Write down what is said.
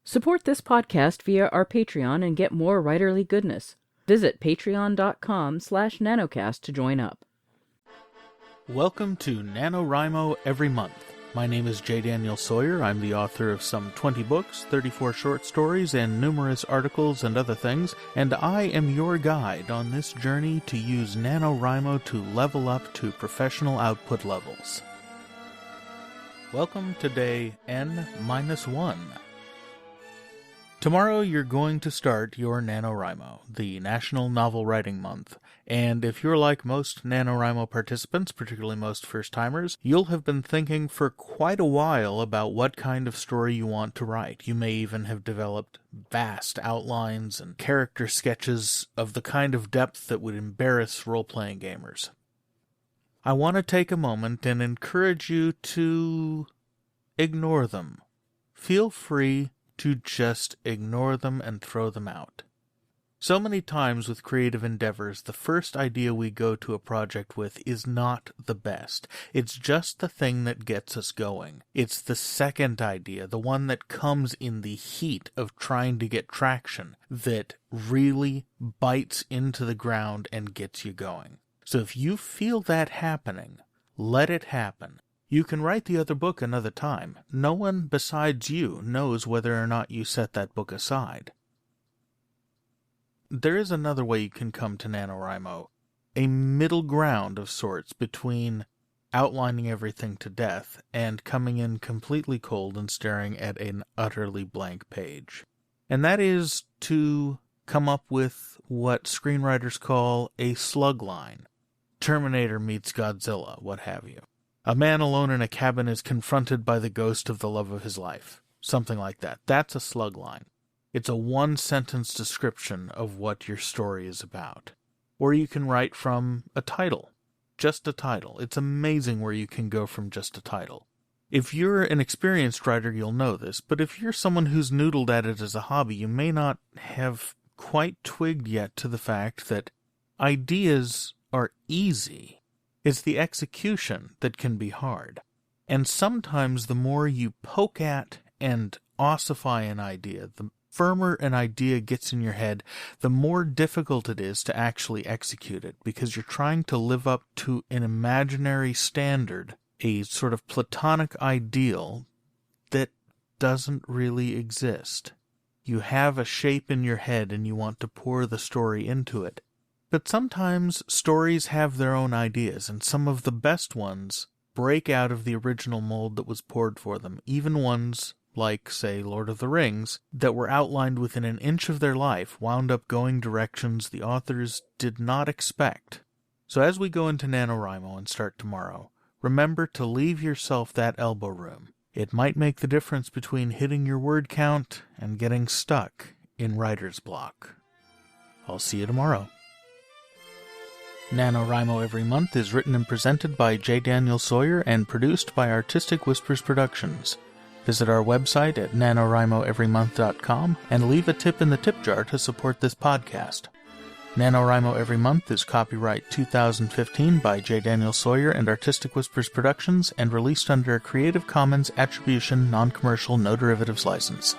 Support this podcast via our Patreon and get more writerly goodness. Visit patreon.com/nanocast to join up. Welcome to NaNoWriMo Every Month. My name is J. Daniel Sawyer. I'm the author of some 20 books, 34 short stories, and numerous articles and other things, and I am your guide on this journey to use NaNoWriMo to level up to professional output levels. Welcome to day N-1. Tomorrow you're going to start your NaNoWriMo, the National Novel Writing Month, and if you're like most NaNoWriMo participants, particularly most first-timers, you'll have been thinking for quite a while about what kind of story you want to write. You may even have developed vast outlines and character sketches of the kind of depth that would embarrass role-playing gamers. I want to take a moment and encourage you to ignore them. Feel free to just ignore them and throw them out. So many times with creative endeavors, the first idea we go to a project with is not the best. It's just the thing that gets us going. It's the second idea, the one that comes in the heat of trying to get traction, that really bites into the ground and gets you going. So if you feel that happening, let it happen. You can write the other book another time. No one besides you knows whether or not you set that book aside. There is another way you can come to NaNoWriMo, a middle ground of sorts between outlining everything to death and coming in completely cold and staring at an utterly blank page. And that is to come up with what screenwriters call a slug line. Terminator meets Godzilla, what have you. A man alone in a cabin is confronted by the ghost of the love of his life. Something like that. That's a slug line. It's a one-sentence description of what your story is about. Or you can write from a title. Just a title. It's amazing where you can go from just a title. If you're an experienced writer, you'll know this, but if you're someone who's noodled at it as a hobby, you may not have quite twigged yet to the fact that ideas are easy. It's the execution that can be hard. And sometimes the more you poke at and ossify an idea, the firmer an idea gets in your head, the more difficult it is to actually execute it, because you're trying to live up to an imaginary standard, a sort of platonic ideal that doesn't really exist. You have a shape in your head and you want to pour the story into it. But sometimes stories have their own ideas, and some of the best ones break out of the original mold that was poured for them, even ones like, say, Lord of the Rings, that were outlined within an inch of their life, wound up going directions the authors did not expect. So as we go into NaNoWriMo and start tomorrow, remember to leave yourself that elbow room. It might make the difference between hitting your word count and getting stuck in writer's block. I'll see you tomorrow. NaNoWriMo Every Month is written and presented by J. Daniel Sawyer and produced by Artistic Whispers Productions. Visit our website at NaNoWriMoEveryMonth.com and leave a tip in the tip jar to support this podcast. NaNoWriMo Every Month is copyright 2015 by J. Daniel Sawyer and Artistic Whispers Productions and released under a Creative Commons Attribution Non-Commercial No Derivatives license.